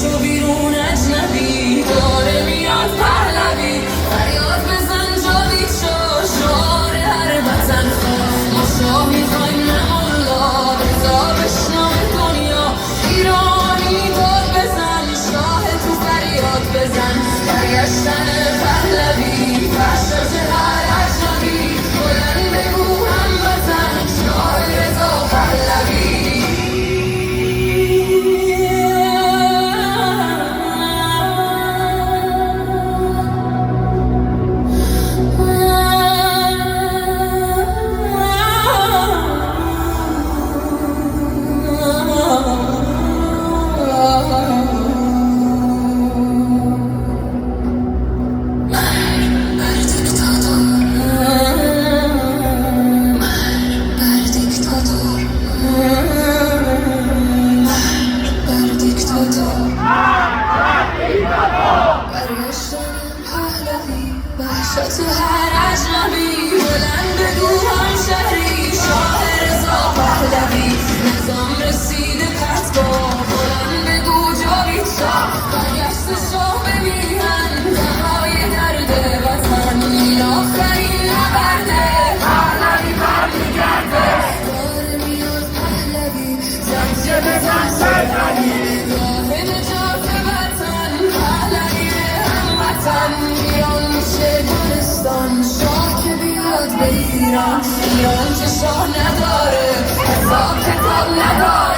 شو بیرون اجنبی داره میاد پهلوی فریاد بزن جاوید شو شعار هر وطن خواست ما شاه میخوایم نه الله رضا بشنام دنیا ایرانی دار بزن شاه تو فریاد بزن برگشتن پهلوی فرشت هر اجنبی بلند بگو هموطن شاه رضا پهلوی تو هر اجنبی بلند بگو همشهری شاه رضا پهلوی نظام رسیده پتبا بلند بگو جاوید شاه برگشت شاه به میهن دمای درد وطن این آخرین نبرده پهلوی برمیگرده داره میاد پهلوی زنجه بزن سرزنی راه نجات وطن پهلوی هموطن ایران میشه شاه که بیاد به ایران ایران که شاه نداره حساب کتاب نداره